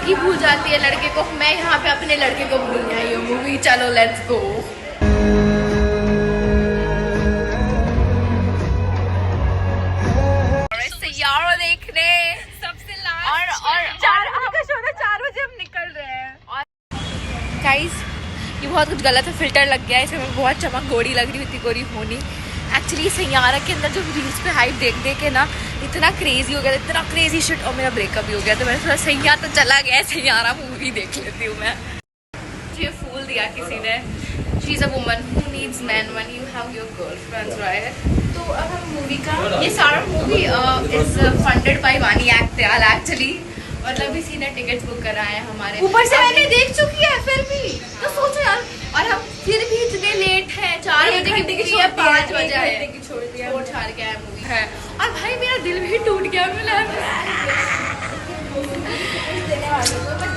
लड़की भूल जाती है लड़के को, मैं यहाँ पे अपने लड़के को भूलने आई हूँ। मूवी चलो लेट्स गो। यारो देखने सबसे लास्ट और 4 बजे हम निकल रहे हैं। और गाइस ये बहुत कुछ गलत है, फिल्टर लग गया है इसमें, मैं बहुत चमक गोरी लग रही, इतनी गोरी होनी। एक्चुअली सैयारा के अंदर जो रील्स पे हाइप देख देख के ना इतना क्रेजी हो गया, इतना क्रेजी शिट, और मेरा ब्रेकअप भी हो गया। तो मैंने सोचा सैया तो चला गया, सैयारा मूवी देख लेती हूँ मैं। ये फूल दिया किसी ने। She is a woman who needs man when you have your girlfriends, right? तो अब हम मूवी का, ये सारा मूवी इज फंडेड बाय वानी एक्चुअली, मतलब इसी ने टिकट्स बुक कराए हैं हमारे। ऊपर से मैंने देख चुकी है फिर भी, तो सोचो यार, और हम फिर भी इतने लेट हैं। 4 बजे की मूवी है, 5 बजे आए, छोड़ छाड़ के आए मूवी है। और भाई मेरा दिल भी टूट गया,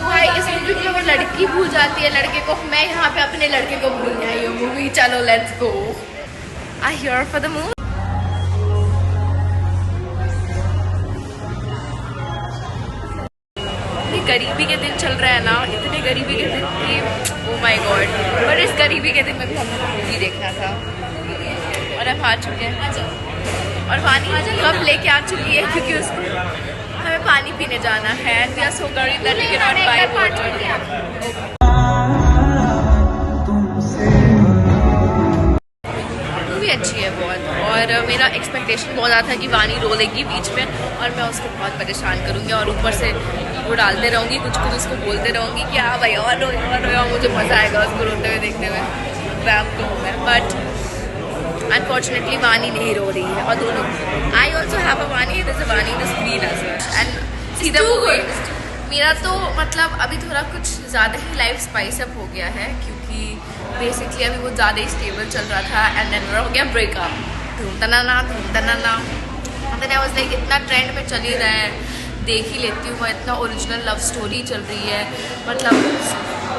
भाई इस मूवी में वो लड़की भूल जाती है लड़के को, मैं यहाँ पे अपने लड़के को भूलने आई हूँ। मूवी चलो let's go. I hear for the movie. गरीबी के दिन चल रहा है ना, इतने गरीबी के दिन कि ओह माय गॉड। पर इस गरीबी के दिन में भी हमें मूवी देखना था और अब आ चुके हैं। और वानी कब लेके आ चुकी है, क्योंकि उसको हमें पानी पीने जाना है। वी आर सो गरीब that we can not buy water. Movie अच्छी है बहुत, और मेरा एक्सपेक्टेशन बहुत ज़्यादा था कि वानी रोलेगी बीच में और मैं उसको बहुत परेशान करूँगी, और ऊपर से वो डालते रहूँगी, कुछ कुछ उसको बोलते रहूँगी कि हाँ भाई और रोया, मुझे मज़ा आएगा उसको रोते हुए देखने में। वैम कहूँ मैं, बट अनफॉर्चुनेटली वानी नहीं रो रही है। और दोनों, आई ऑल्सो हैव अ वानी, this a Vaani the screen as well and see the movie. मेरा तो मतलब अभी थोड़ा कुछ ज़्यादा ही लाइफ स्पाइस अप हो गया है, क्योंकि बेसिकली अभी बहुत ज़्यादा ही स्टेबल चल रहा था एंड देन हो गया ब्रेकअप, धूम तनाना। देन आई वाज लाइक इतना ट्रेंड पे चल ही रहा है, देख ही लेती हूँ मैं, इतना ओरिजिनल लव स्टोरी चल रही है, मतलब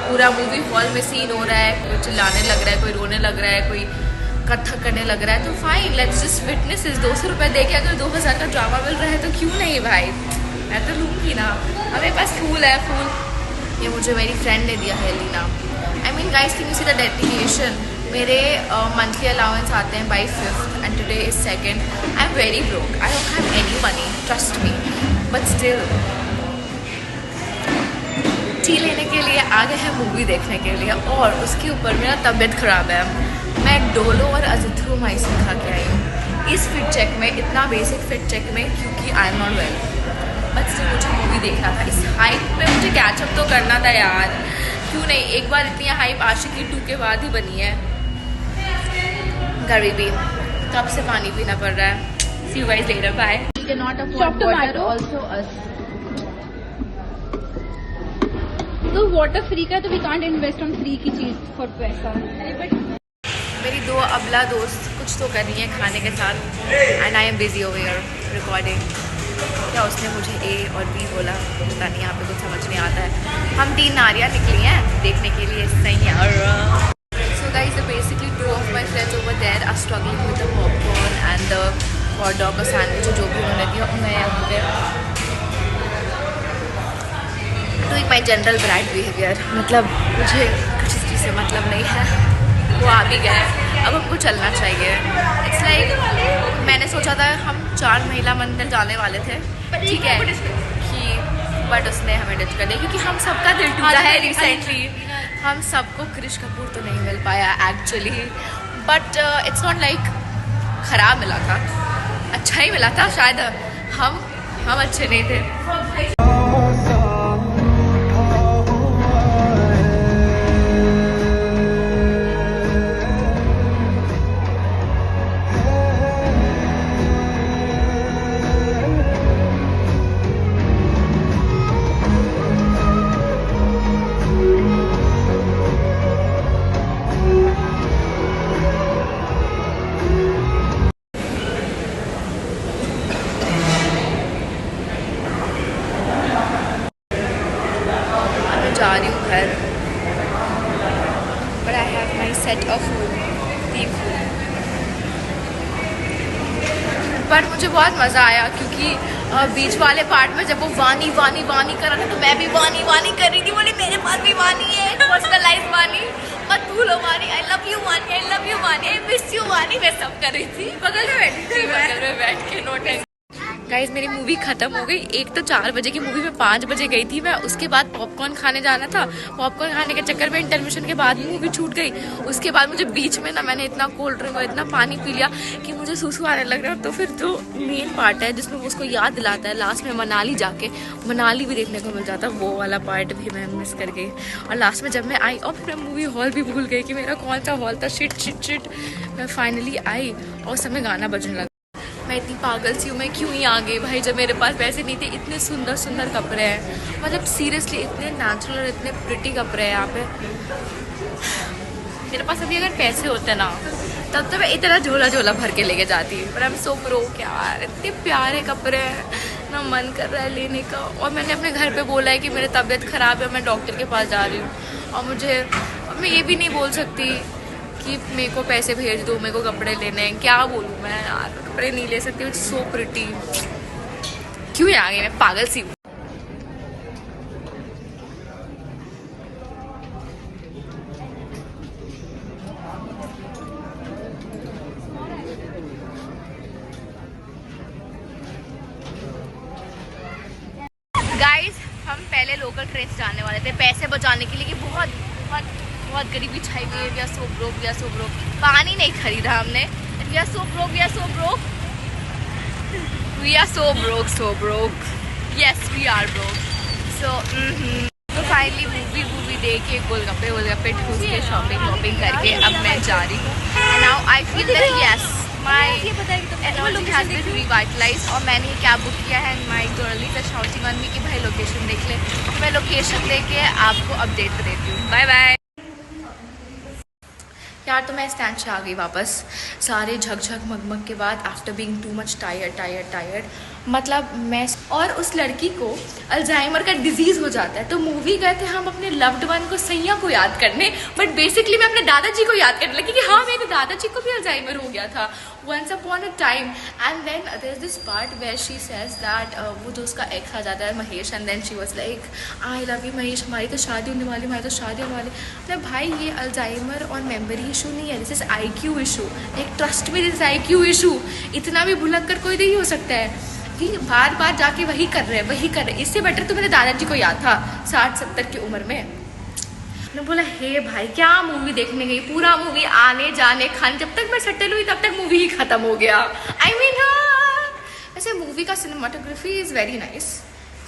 पूरा मूवी हॉल में सीन हो रहा है, कोई चिल्लाने लग रहा है, कोई रोने लग रहा है, कोई कथक करने लग रहा है। तो फाइन, लेट्स जस्ट विटनेस इस। 200 रुपये दे के अगर 2000 का ड्रामा मिल रहा है तो क्यों नहीं भाई, मैं तो लूँगी ना। हमारे पास फूल है, फूल ये मुझे मेरी फ्रेंड ने दिया है, Leena. I mean guys, can you see the dedication. मेरे मंथली अलाउंस आते हैं by 5th and today is 2nd। I am very broke, I don't have any money, trust me, but still tea लेने के लिए आ गए हैं मूवी देखने के लिए, और उसके ऊपर मेरा तबीयत ख़राब है। मैं डोलो और अजिथ्रोमाइसिन खा के आई हूँ इस फिट चेक में, इतना बेसिक फिट चेक में, क्योंकि I am not well. But still मुझे मूवी देखना था, इस हाइप पे मुझे कैचअप तो करना था यार, क्यों नहीं। एक बार इतनी हाइप आशिकी 2 के बाद ही बनी है। गरीबी, कब से पानी पीना पड़ रहा है। See you guys later, bye. We cannot afford water, also us. तो वाटर फ्री का, तो we can't invest on free की चीज फॉर पैसा। मेरी 2 अबला दोस्त कुछ तो कर रही है खाने के साथ, and I am busy over here recording. क्या उसने मुझे ए और बी बोला, पता नहीं, यहाँ पे कुछ समझ नहीं आता है। हम 3 नारियाँ निकली हैं देखने के लिए, सही है। So guys, basically 2 of my friends over there are struggling with the popcorn and the hot dog or sandwich, जो भी उन्होंने दिया। मैं यहाँ पे doing my general brat behavior, मतलब मुझे कुछ चीज़ से मतलब नहीं है, वो आ भी गए, अब हमको चलना चाहिए। इट्स लाइक मैंने सोचा था हम 4 महिला मंदिर जाने वाले थे, ठीक है, कि बट उसने हमें डिच कर दिया, क्योंकि हम सबका दिल टूटा है रिसेंटली। हम सबको क्रिश कपूर तो नहीं मिल पाया actually, but it's not like ख़राब मिला था, अच्छा ही मिला था। शायद हम अच्छे नहीं थे। बट मुझे बहुत मज़ा आया क्योंकि बीच वाले पार्ट में जब वो वानी वानी वानी कर रहा था तो मैं भी वानी वानी कर रही थी। बोली मेरे पास भी वानी है, पर्सनलाइज वानी, मत भूलो वानी, आई लव यू वानी, आई लव यू वानी, आई मिस यू वानी, मैं सब कर रही थी। बगल में बैठी थी, बगल में बैठ के। No tension. गाइज मेरी मूवी खत्म हो गई। एक तो 4 बजे की मूवी में 5 बजे गई थी मैं। उसके बाद पॉपकॉर्न खाने जाना था। पॉपकॉर्न खाने के चक्कर में इंटरमिशन के बाद मूवी छूट गई। उसके बाद मुझे बीच में ना मैंने इतना कोल्ड ड्रिंक और इतना पानी पी लिया कि मुझे सूसू आने लग रहा। तो फिर जो मेन पार्ट है जिसमें वो उसको याद दिलाता है लास्ट में मनाली जाके, मनाली भी देखने को मिल जाता है, वो वाला पार्ट भी मैं मिस कर गई। और लास्ट में जब मैं आई और फिर मैं मूवी हॉल भी भूल गई कि मेरा कौन सा हॉल था। Shit shit shit. मैं फाइनली आई और उस समय गाना बजने लगा। मैं इतनी पागल सी हूँ, मैं क्यों ही आ गई भाई जब मेरे पास पैसे नहीं थे। इतने सुंदर सुंदर कपड़े हैं, मतलब सीरियसली इतने नेचुरल और इतने प्रिटी कपड़े हैं यहाँ पे। मेरे पास अभी अगर पैसे होते ना तब तो मैं इतना झोला झोला भर के लेके जाती। पर आई एम सो ब्रोक यार। इतने प्यारे कपड़े हैं ना, मन कर रहा है लेने का। और मैंने अपने घर पे बोला है कि मेरी तबीयत ख़राब है, मैं डॉक्टर के पास जा रही हूँ। और मैं ये भी नहीं बोल सकती कि मेरे को पैसे भेज दो, मेरे को कपड़े लेने हैं। क्या बोलूँ मैं यार, कपड़े नहीं ले सकती। It's so pretty. क्यों आ गई मैं, पागल सी हूँ। गाइस हम पहले लोकल ट्रेन से जाने वाले थे पैसे बचाने के लिए कि बहुत बहुत बहुत गरीबी छाई हुई है। We are so broke, we are so broke. पानी नहीं खरीदा हमने। We are so broke, we are so broke, we are so broke, so broke. Yes we are broke. So तो फाइनली मूवी देख के गोलगप्पे ठूस के शॉपिंग करके अब मैं जा रही हूँ। And now I feel that yes my energy has been revitalized. और मैंने ये कैब बुक किया है and my girlies are shouting on me कि भाई लोकेशन देख ले। तो मैं लोकेशन लेके आपको अपडेट देती हूँ। बाय बाय यार। तो मैं स्टैंड से आ गई वापस, सारे झकझक मगमग के बाद, after being too much tired. मतलब मैं और उस लड़की को अल्जाइमर का डिजीज़ हो जाता है। तो मूवी गए थे हम अपने लव्ड वन को, सैया को याद करने, बट बेसिकली मैं अपने दादाजी को याद करने लगी कि हाँ मेरे दादाजी को भी अल्जाइमर हो गया था once upon a time. And then there's this part where she says that वो जो उसका एक्स आ जाता है Mahesh, and then she was like I love you Mahesh, हमारी तो शादी होने वाली, हमारी तो शादी होने वाली। मतलब भाई ये अल्जाइमर और मेमोरी इशू नहीं है, दिस इज IQ इशू। एक ट्रस्ट में दिस IQ इशू। इतना भी भुलक कर कोई नहीं हो सकता है कि बार बार जाके वही कर रहे हैं। इससे बेटर तो मेरे दादाजी को याद था 60-70 की उम्र में। मैं बोला हे भाई क्या मूवी देखने गई, पूरा मूवी आने जाने खाने, जब तक मैं सेटल हुई तब तक मूवी ही खत्म हो गया। आई मीन वैसे मूवी का cinematography is very nice.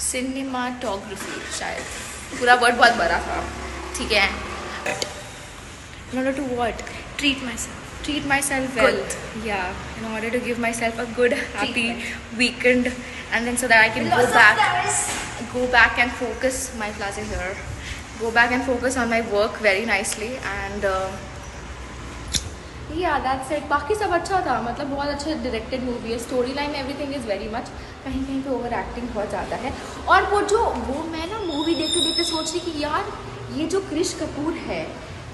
Cinematography शायद पूरा वर्ड बहुत बड़ा था, ठीक है। in order to what? treat myself well. Yeah, in order to give myself a good happy weekend, and then so that I can go back and focus. My class is here. Go back and focus on my work very nicely, and yeah, that's it. बाकी सब अच्छा था, मतलब बहुत अच्छा directed movie है। Story line everything is very much, कहीं कहीं पे ओवर एक्टिंग बहुत ज़्यादा है। और वो मैं ना मूवी देखते देखते सोच रही कि यार ये जो क्रिश कपूर है,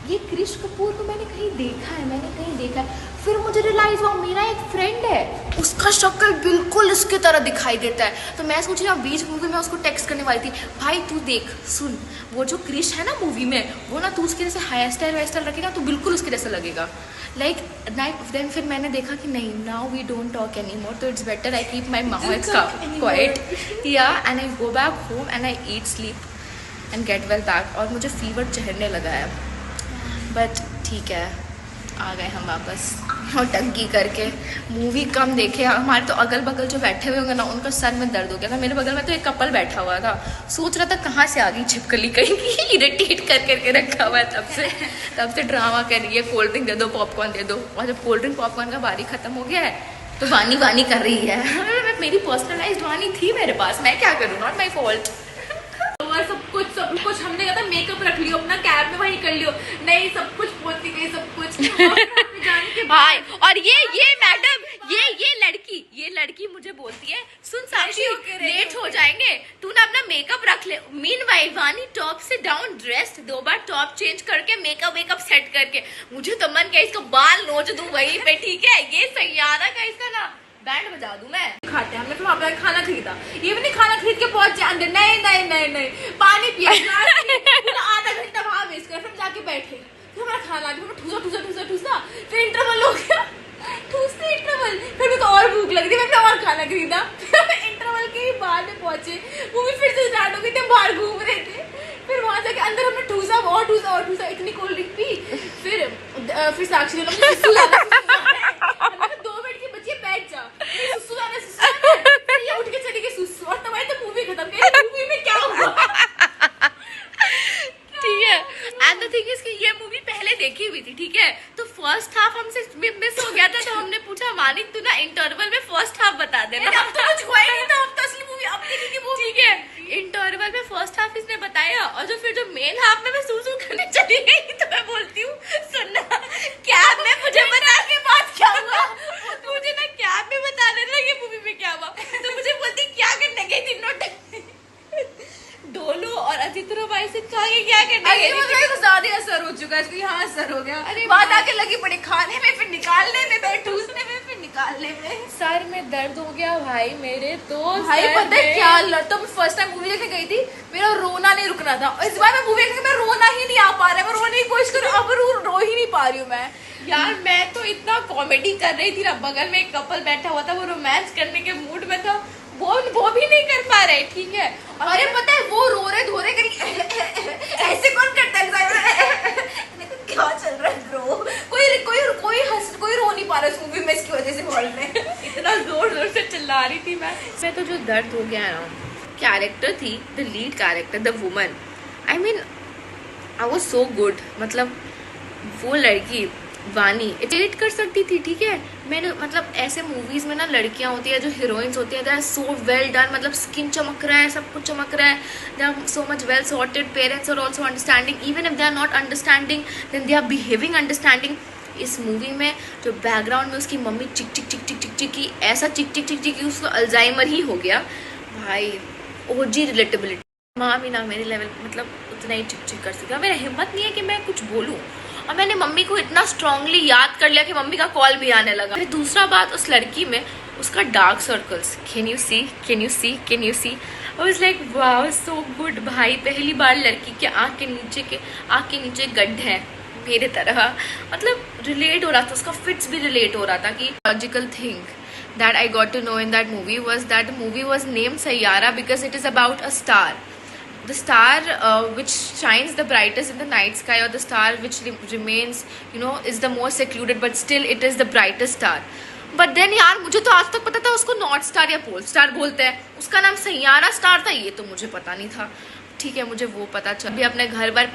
ये क्रिश कपूर को मैंने कहीं देखा है। फिर मुझे रियलाइज हुआ मेरा एक फ्रेंड है, उसका शक्ल बिल्कुल इसके तरह दिखाई देता है। तो मैं सोच रही हूँ बीच मूवी में उसको टेक्स्ट करने वाली थी, भाई तू देख सुन, वो जो क्रिश है ना मूवी में, वो ना तू उसके जैसे हेयर स्टाइल रखेगा तो बिल्कुल उसके जैसा लगेगा। लाइक देन फिर मैंने देखा कि नहीं, now we don't talk any more, तो it's better I keep my mouth quiet. या and I go back home and I eat sleep and get well back. और मुझे फीवर चढ़ने लगा है, बट ठीक है आ गए हम वापस और टंकी करके। मूवी कम देखे, हमारे तो अगल बगल जो बैठे हुए होंगे ना उनका सर में दर्द हो गया था। मेरे बगल में तो एक कपल बैठा हुआ था, सोच रहा था कहाँ से आ गई छिपकली, कहीं की इरिटेट कर करके रखा हुआ है तब से ड्रामा कर रही है, कोल्ड ड्रिंक दे दो, पॉपकॉर्न दे दो। और जब कोल्ड ड्रिंक पॉपकॉर्न का बारी खत्म हो गया है तो वानी कर रही है। मेरी पर्सनलाइज्ड वानी थी मेरे पास, मैं क्या करूँ, नॉट माई फॉल्ट। सब कुछ हमने कहा था मेकअप रख लियो अपना, कैब में वही कर लियो, नहीं सब कुछ पोती गई सब कुछ। भाई और ये मैडम ये लड़की मुझे बोलती है, सुन साक्षी लेट हो जाएंगे, तू ना अपना मेकअप रख ले। मीनवाइल वानी टॉप से डाउन ड्रेस्ड, 2 बार टॉप चेंज करके मेकअप सेट करके, मुझे तो मन किया इसका बाल नोच दूं वहीं पे, ठीक है। ये सैयारा का इसका ना बैंड बजा दूं मैं। खाते हैं हमने, फिर वहाँ पे खाना खरीदा, ये भी नहीं खाना खरीद के पहुंच जाए अंदर, नहीं नहीं नहीं नहीं, पानी पिया आधा घंटा वहाँ वेस्ट कर, फिर जाके बैठे, फिर हमारा खाना आ गया, ठूसा ठूसा ठूसा ठूसा, फिर इंटरवल हो गया, ठूसते इंटरवल, फिर मेरे को और भूख लग रही, मैंने और खाना खरीदा, इंटरवल के बाद में पहुंचे, मूवी फिर से स्टार्ट हो गई थी, बाहर घूम रहे थे, फिर वहां जाके अंदर हमने ठूसा और ठूसा और ठूसा, इतनी कोल्ड ड्रिंक पी, फिर साक्षी ने बोला 2 मिनट की बच्ची बैठ जा, सुसु जाना, ये उठ के चली गई सुसु, और तुम्हारी तो मूवी खत्म, मूवी में क्या हुआ? ठीक है, एंड द थिंग इज कि ये मूवी पहले देखी हुई थी, ठीक है, तो फर्स्ट हाफ हमसे मिस हो गया था, तो हमने पूछा मानिक तू ना इंटरवल में फर्स्ट हाफ बता देना, अब तो कुछ हुआ ही नहीं था, अब तो असली मूवी अब देखी थी वो, ठीक है, इंटरवल में फर्स्ट हाफ इसने बताया, और जो मेन हाफ में मैं सूसू करने चली गई, तो मैं बोलती हूँ सुनना, कैब में मुझे बता के बात क्या हुआ, मुझे ना कैब में बता देना कि मूवी में क्या हुआ, तो मुझे बोलती क्या करने गई थी, नोट डोलो और अजित भाई से क्या करने गई थी, तो ज्यादा असर हो चुका है इसको, यहाँ असर हो गया, अरे बात आके लगी पड़ी खाने में, फिर निकालने में, फिर ठूसने में, फिर निकालने में, सर में दर्द हो गया भाई मेरे, तो भाई पता है क्या, तो मैं फर्स्ट टाइम मूवी देखने गई थी, मेरा रोना नहीं रुकना था, इस बार मैं मूवी देखने मैं रोना ही नहीं आ पा रहा है, मैं रोने की कोशिश कर रही हूँ, अब रो ही नहीं पा रही हूँ मैं यार, मैं तो इतना कॉमेडी कर रही थी ना, बगल में एक कपल बैठा हुआ था, वो रोमांस करने के मूड में था, वो भी नहीं कर पा रहे, ठीक है, अरे पता है वो रो रहे धो रहे करी ऐसे कौन करता है, क्या चल रहा है ब्रो, कोई रो नहीं पा रहा इस मूवी में, इसकी वजह से हॉल में इतना जोर से चिल्ला रही थी मैं तो जो दर्द हो गया ना, कैरेक्टर थी the lead character, the woman, I mean I was so good, मतलब वो लड़की वानी इरिटेट कर सकती थी, ठीक है, मैंने मतलब ऐसे मूवीज में ना लड़कियां होती है जो हीरोइंस होती है, they are so well done, मतलब स्किन चमक रहा है, सब कुछ चमक रहा है, they are so much well sorted, parents are also understanding, even if they are not understanding then they are behaving understanding. इस मूवी में जो बैकग्राउंड में उसकी मम्मी चिक चिक चिक चिक चिक चिक की, ऐसा चिक चिक चिक चिक की उसको अल्जाइमर ही हो गया भाई, ओजी रिलेटेबिलिटी, माँ भी ना मेरे लेवल मतलब उतना ही चिक चिक कर सका, मेरा हिम्मत नहीं है कि मैं कुछ बोलूँ, और मैंने मम्मी को इतना स्ट्रांगली याद कर लिया कि मम्मी का कॉल भी आने लगा। फिर दूसरा बात, उस लड़की में उसका dark circles, can you see can you see can you see, I was like wow so good भाई, पहली बार लड़की के आँख के नीचे गड्ढे हैं मेरे तरह, मतलब रिलेट हो रहा था, उसका फिट्स भी रिलेट हो रहा था कि logical thing that I got to know in that movie was that the movie was named Sayyara because it is about a star. The star which shines the brightest in the night sky, or the star which remains, you know, is the most secluded, but still it is the brightest star. But then यार मुझे तो आज तक पता था उसको north star या pole star बोलते हैं, उसका नाम सैयारा स्टार था, ये तो मुझे पता नहीं था, ठीक है, मुझे वो पता चल, अभी अपने घर बार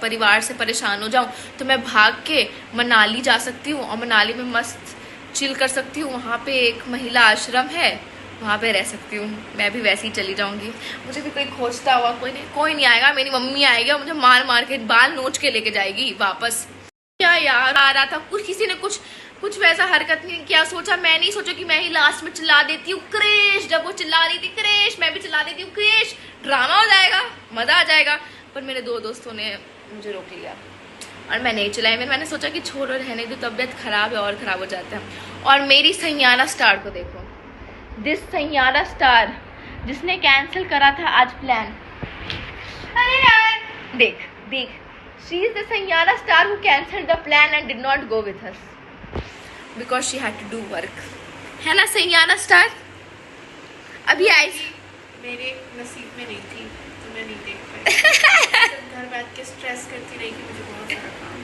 परिवार से परेशान हो जाऊँ तो मैं भाग के मनाली जा सकती हूँ, और मनाली में मस्त चिल कर सकती हूँ, वहाँ पे एक महिला आश्रम है, वहाँ पे रह सकती हूँ, मैं भी वैसे ही चली जाऊँगी, मुझे भी कोई खोजता हुआ कोई नहीं आएगा, मेरी मम्मी आएगी और मुझे मार के बाल नोच के लेके जाएगी वापस। क्या यार आ रहा था, किसी ने कुछ वैसा हरकत नहीं किया, सोचा मैं नहीं सोचा कि मैं ही लास्ट में चिल्ला देती हूँ क्रेश, जब वो चिल्ला रही थी क्रेश, मैं भी चिल्ला देती हूँ क्रेश, ड्रामा हो जाएगा, मजा आ जाएगा, पर मेरे 2 दोस्तों ने मुझे रोक लिया और मैं नहीं चलाई, मैंने सोचा कि छोड़ो रहने दो, तबीयत खराब है और ख़राब हो जाता है। और मेरी सैयारा स्टार को देखो, दिस सैयारा स्टार जिसने कैंसिल करा था आज प्लान, अरे यार देख she is the Saiyaara star who cancelled the plan and did not go with us because she had to do work, है ना सैयारा स्टार? अभी आई मेरे नसीब में नहीं थी तो मैं नहीं देख पाई, घर बैठ के स्ट्रेस करती रही कि मुझे बहुत सारा काम।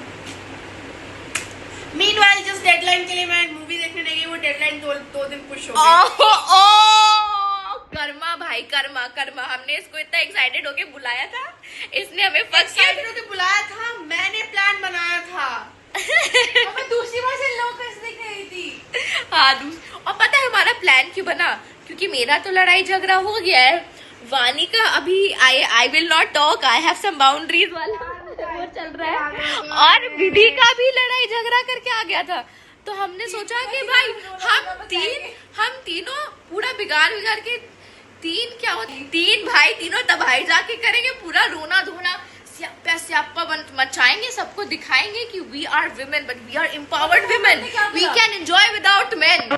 मीनवाइल जिस डेडलाइन के लिए मैं मूवी देखने नहीं गई, वो डेडलाइन 2 दिन पुश हो गई। कर्मा भाई कर्मा, हमने इसको इतना एक्साइटेड होके बुलाया था, इसने हमें फर्स्ट एक्साइटेड होके बुलाया था, मैंने प्लान बनाया था मैं दूसरी बार से लोकस देखने गई थी। हाँ, और पता है हमारा प्लान क्यों बना? क्योंकि मेरा तो लड़ाई झगड़ा हो गया है, वानी का अभी I will not talk, I have some boundaries वाला वो चल रहा है, और विधि का भी लड़ाई झगड़ा करके आ गया था, तो हमने सोचा कि भाई हम तीनों पूरा बिगाड़ के तीन भाई तीनों तबाही जाके करेंगे, पूरा रोना धोना स्यापा मचाएंगे, सबको दिखाएंगे कि we are women, but we are empowered women, we can enjoy without main.